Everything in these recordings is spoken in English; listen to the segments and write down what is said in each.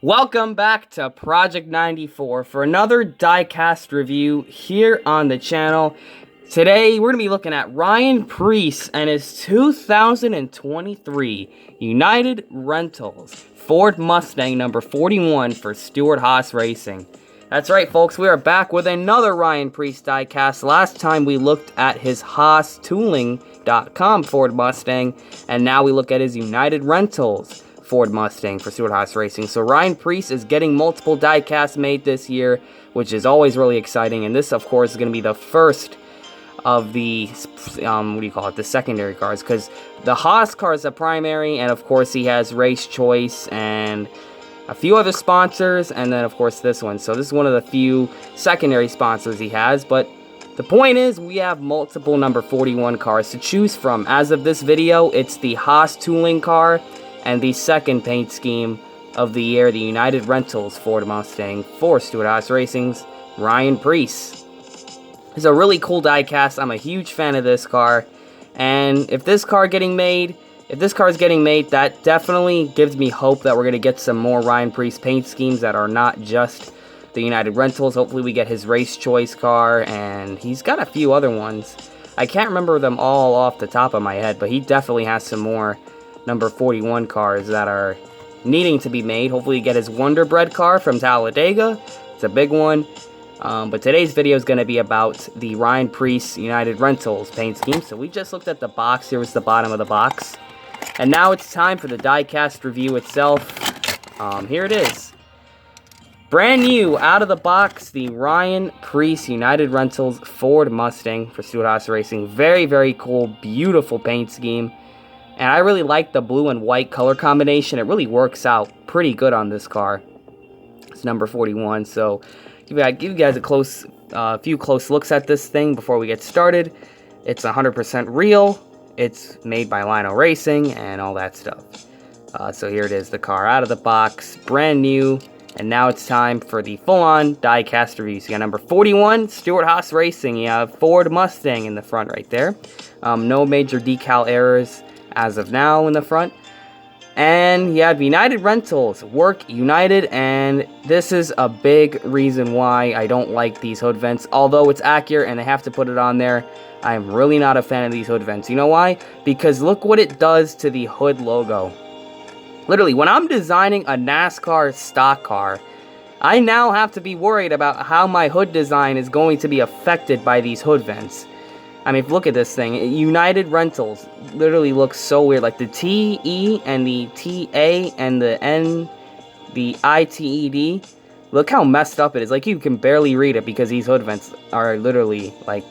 Welcome back to Project 94 for another Diecast review here on the channel. Today, we're going to be looking at Ryan Preece and his 2023 United Rentals Ford Mustang number 41 for Stewart Haas Racing. That's right, folks, we are back with another Ryan Preece diecast. Last time we looked at his HaasTooling.com Ford Mustang, and now we look at his United Rentals Ford Mustang for Stewart Haas Racing. So Ryan Preece is getting multiple diecasts made this year, which is always really exciting, and this, of course, is going to be the first of the, the secondary cars, because the Haas car is the primary, and of course he has Race Choice and a few other sponsors, and then of course this one. So this is one of the few secondary sponsors he has, but the point is we have multiple number 41 cars to choose from. As of this video, it's the Haas Tooling car and the second paint scheme of the year, the United Rentals Ford Mustang for Stewart Haas Racing's Ryan Preece. It's a really cool diecast. I'm a huge fan of this car, and if this car is getting made, that definitely gives me hope that we're going to get some more Ryan Preece paint schemes that are not just the United Rentals. Hopefully we get his Race Choice car, and he's got a few other ones. I can't remember them all off the top of my head, but he definitely has some more number 41 cars that are needing to be made. Hopefully we get his Wonder Bread car from Talladega. It's a big one. But today's video is going to be about the Ryan Preece United Rentals paint scheme. So we just looked at the box. Here was the bottom of the box. And now it's time for the diecast review itself. Here it is. Brand new, out of the box, the Ryan Preece United Rentals Ford Mustang for Stewart Haas Racing. Very, very cool, beautiful paint scheme. And I really like the blue and white color combination. It really works out pretty good on this car. It's number 41, so give you guys a few close looks at this thing before we get started. It's 100% real. It's made by Lionel Racing and all that stuff. So here it is, the car out of the box, brand new. And now it's time for the full-on diecast review. So you got number 41, Stewart Haas Racing. You have Ford Mustang in the front right there. No major decal errors as of now in the front. And you have United Rentals, Work United, and this is a big reason why I don't like these hood vents. Although it's accurate and they have to put it on there, I'm really not a fan of these hood vents. You know why? Because look what it does to the hood logo. Literally, when I'm designing a NASCAR stock car, I now have to be worried about how my hood design is going to be affected by these hood vents. I mean, look at this thing. United Rentals literally looks so weird. Like the T-E and the T-A and the N, the I-T-E-D. Look how messed up it is. Like, you can barely read it because these hood vents are literally, like,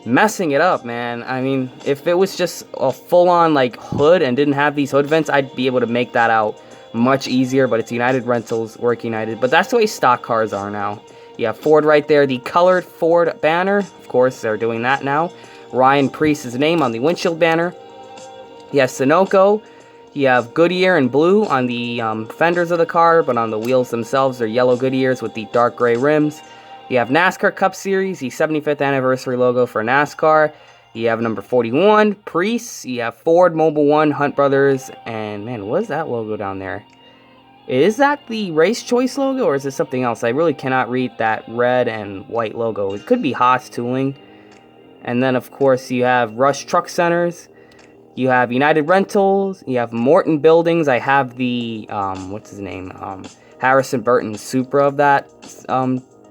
messing it up, man. I mean, if it was just a full-on, like, hood and didn't have these hood vents, I'd be able to make that out much easier. But it's United Rentals, Work United. But that's the way stock cars are now. You have Ford right there, the colored Ford banner. Of course, they're doing that now. Ryan Preece's name on the windshield banner. You have Sunoco. You have Goodyear in blue on the fenders of the car, but on the wheels themselves, they're yellow Goodyears with the dark gray rims. You have NASCAR Cup Series, the 75th anniversary logo for NASCAR. You have number 41, Preece. You have Ford, Mobil 1, Hunt Brothers, and man, what is that logo down there? Is that the Race Choice logo, or is it something else? I really cannot read that red and white logo. It could be Haas Tooling. And then, of course, you have Rush Truck Centers. You have United Rentals. You have Morton Buildings. I have the, what's his name? Harrison Burton Supra of that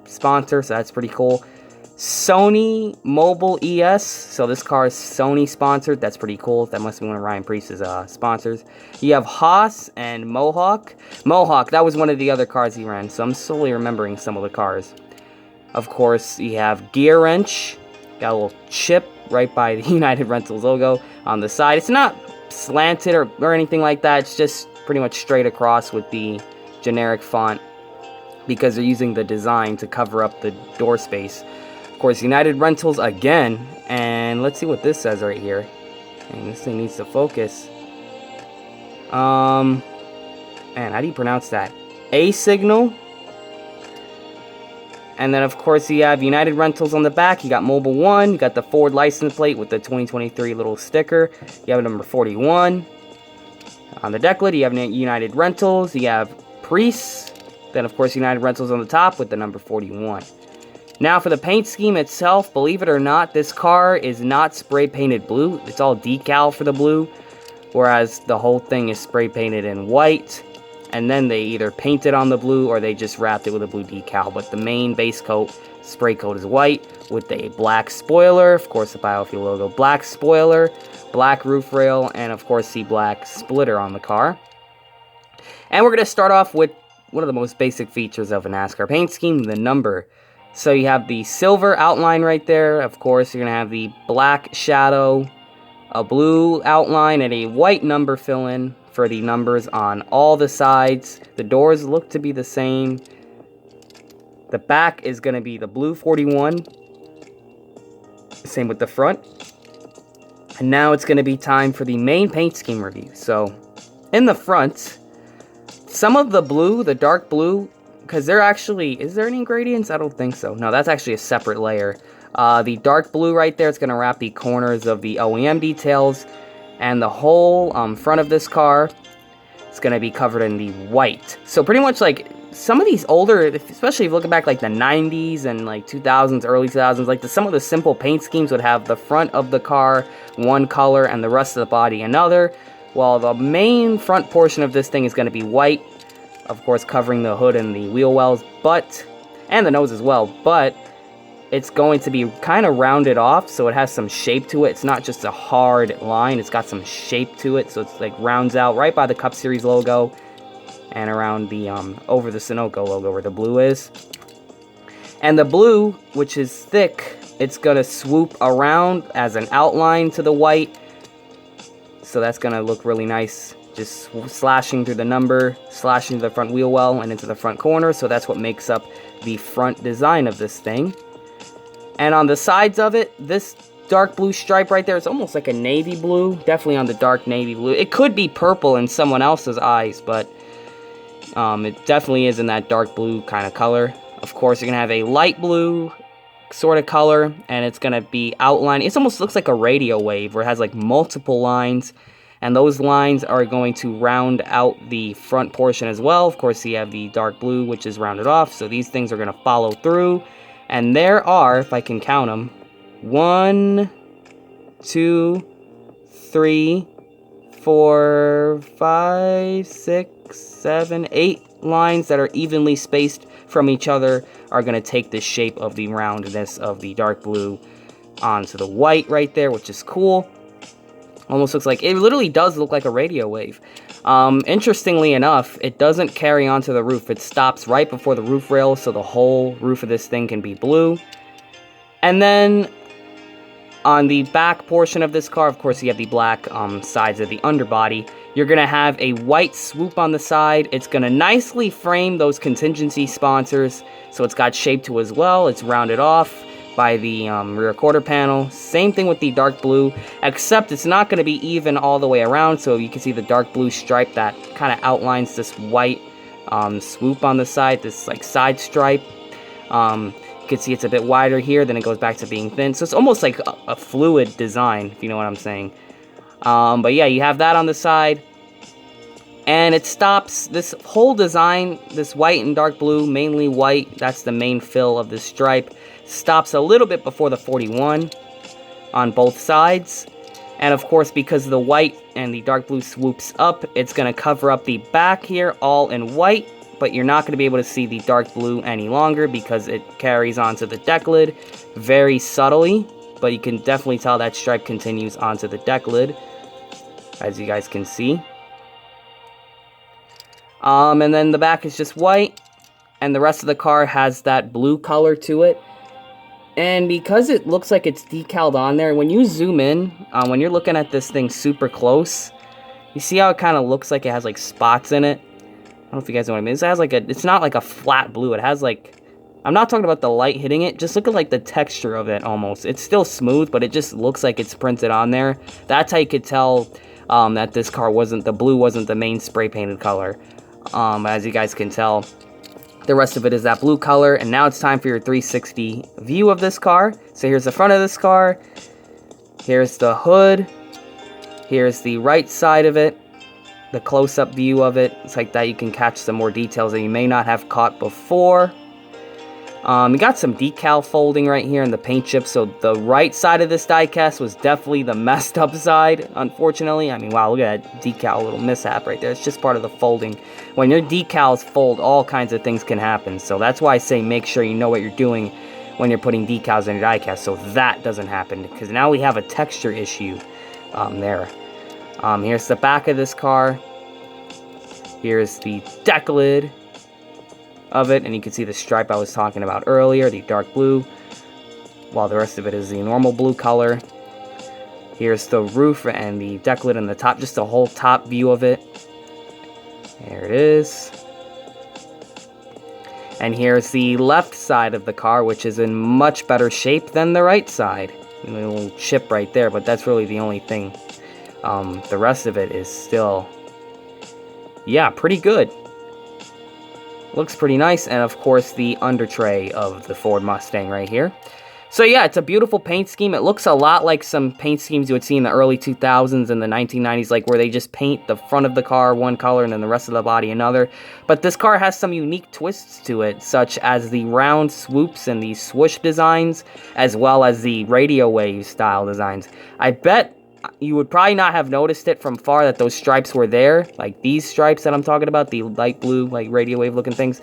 sponsor, so that's pretty cool. Sony Mobile ES, so this car is Sony sponsored. That's pretty cool. That must be one of Ryan Preece's sponsors. You have Haas and Mohawk. Mohawk, that was one of the other cars he ran, so I'm slowly remembering some of the cars. Of course, you have Gear Wrench. Got a little chip right by the United Rentals logo on the side. It's not slanted or anything like that. It's just pretty much straight across with the generic font because they're using the design to cover up the door space. Of course, United Rentals again, and let's see what this says right here. And this thing needs to focus. Man, how do you pronounce that? A signal. And then, of course, you have United Rentals on the back. You got Mobil 1. You got the Ford license plate with the 2023 little sticker. You have number 41. On the deck lid, you have United Rentals. You have Preece. Then, of course, United Rentals on the top with the number 41. Now, for the paint scheme itself, believe it or not, this car is not spray painted blue. It's all decal for the blue, whereas the whole thing is spray painted in white. And then they either paint it on the blue or they just wrapped it with a blue decal. But the main base coat, spray coat, is white with a black spoiler. Of course, the biofuel logo. Black spoiler, black roof rail, and of course the black splitter on the car. And we're going to start off with one of the most basic features of a NASCAR paint scheme, the number. So you have the silver outline right there. Of course, you're going to have the black shadow, a blue outline, and a white number fill-in for the numbers on all the sides. The doors look to be the same. The back is going to be the blue 41. Same with the front. And now it's going to be time for the main paint scheme review. So, in the front, some of the blue, the dark blue, because they're actually, is there any gradients? I don't think so. No, that's actually a separate layer. The dark blue right there, it's going to wrap the corners of the OEM details. And the whole front of this car is going to be covered in the white. So pretty much like some of these older, especially if you're looking back like the 90s and like 2000s, early 2000s, like some of the simple paint schemes would have the front of the car one color and the rest of the body another. While the main front portion of this thing is going to be white, of course covering the hood and the wheel wells, and the nose as well, but it's going to be kind of rounded off, so it has some shape to it. It's not just a hard line, it's got some shape to it, so it's like rounds out right by the Cup Series logo and around the over the Sunoco logo where the blue is. And the blue, which is thick, it's gonna swoop around as an outline to the white, so that's gonna look really nice, just slashing through the number, slashing through the front wheel well and into the front corner. So that's what makes up the front design of this thing. And on the sides of it, this dark blue stripe right there is almost like a navy blue. Definitely on the dark navy blue. It could be purple in someone else's eyes, but it definitely is in that dark blue kind of color. Of course, you're going to have a light blue sort of color, and it's going to be outlined. It almost looks like a radio wave where it has like multiple lines, and those lines are going to round out the front portion as well. Of course, you have the dark blue, which is rounded off, so these things are going to follow through. And there are, if I can count them, 1, 2, 3, 4, 5, 6, 7, 8 lines that are evenly spaced from each other are going to take the shape of the roundness of the dark blue onto the white right there, which is cool. Almost looks like, it literally does look like a radio wave. Interestingly enough, it doesn't carry onto the roof. It stops right before the roof rail, so the whole roof of this thing can be blue. And then on the back portion of this car, of course, you have the black sides of the underbody. You're going to have a white swoop on the side. It's going to nicely frame those contingency sponsors, so it's got shape to it as well. It's rounded off by the rear quarter panel. Same thing with the dark blue, except it's not going to be even all the way around, so you can see the dark blue stripe that kind of outlines this white swoop on the side, this like side stripe. You can see it's a bit wider here, then it goes back to being thin, so it's almost like a fluid design, if you know what I'm saying. But yeah, you have that on the side, and it stops this whole design, this white and dark blue, mainly white, that's the main fill of this stripe, stops a little bit before the 41 on both sides. And of course, because the white and the dark blue swoops up, it's going to cover up the back here all in white, but you're not going to be able to see the dark blue any longer because it carries onto the deck lid very subtly, but you can definitely tell that stripe continues onto the deck lid, as you guys can see. And then the back is just white, and the rest of the car has that blue color to it. And because it looks like it's decaled on there, when you zoom in, when you're looking at this thing super close, you see how it kind of looks like it has like spots in it? I don't know if you guys know what I mean. It has like it's not like a flat blue. It has like, I'm not talking about the light hitting it. Just look at like the texture of it almost. It's still smooth, but it just looks like it's printed on there. That's how you could tell that this car the blue wasn't the main spray painted color. As you guys can tell, the rest of it is that blue color. And now it's time for your 360 view of this car. So here's the front of this car. Here's the hood. Here's the right side of it. the close-up view of it. It's like that you can catch some more details that you may not have caught before. You got some decal folding right here in the paint chip, so the right side of this diecast was definitely the messed up side, unfortunately. I mean, wow, look at that decal little mishap right there. It's just part of the folding. When your decals fold, all kinds of things can happen, so that's why I say make sure you know what you're doing when you're putting decals in your diecast, so that doesn't happen, because now we have a texture issue there. Here's the back of this car. Here's the deck lid of it, and you can see the stripe I was talking about earlier, the dark blue, while the rest of it is the normal blue color. Here's the roof and the deck lid on the top, just the whole top view of it. There it is. And here's the left side of the car, which is in much better shape than the right side. A little chip right there, but that's really the only thing. The rest of it is still, yeah, pretty good. Looks pretty nice, and of course the under tray of the Ford Mustang right here. So yeah, it's a beautiful paint scheme. It looks a lot like some paint schemes you would see in the early 2000s and the 1990s, like where they just paint the front of the car one color and then the rest of the body another. But this car has some unique twists to it, such as the round swoops and the swoosh designs, as well as the radio wave style designs. I bet you would probably not have noticed it from far that those stripes were there, like these stripes that I'm talking about, the light blue, like radio wave looking things.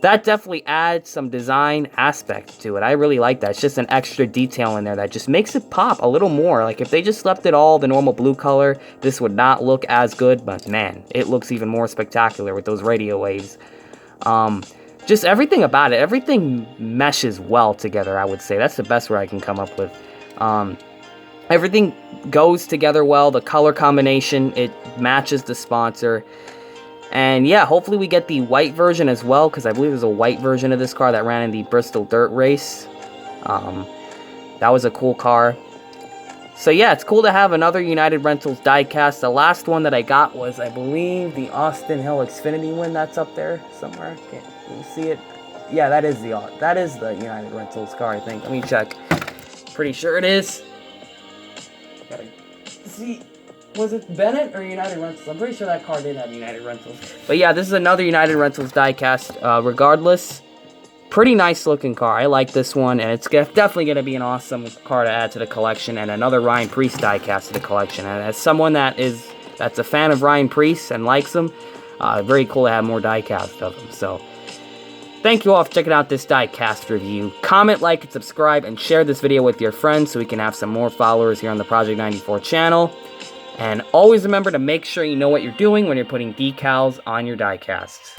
That definitely adds some design aspect to it. I really like that. It's just an extra detail in there that just makes it pop a little more. Like if they just left it all the normal blue color, this would not look as good, but man, it looks even more spectacular with those radio waves. Just everything about it, everything meshes well together, I would say. That's the best word I can come up with. Everything goes together well. The color combination, it matches the sponsor. And yeah, hopefully we get the white version as well, because I believe there's a white version of this car that ran in the Bristol Dirt Race. That was a cool car. So yeah, it's cool to have another United Rentals diecast. The last one that I got was, I believe, the Austin Hill Xfinity one that's up there somewhere. Can you see it? Yeah, that is the United Rentals car, I think. Let me check. Pretty sure it is. Gotta see, was it Bennett or United Rentals? I'm pretty sure that car did have United Rentals. But yeah, this is another United Rentals diecast. Regardless, pretty nice looking car. I like this one, and it's definitely going to be an awesome car to add to the collection, and another Ryan Preece diecast to the collection. And as someone that's a fan of Ryan Preece and likes him, very cool to have more diecast of him. So thank you all for checking out this diecast review. Comment, like, and subscribe, and share this video with your friends so we can have some more followers here on the Project 94 channel. And always remember to make sure you know what you're doing when you're putting decals on your diecasts.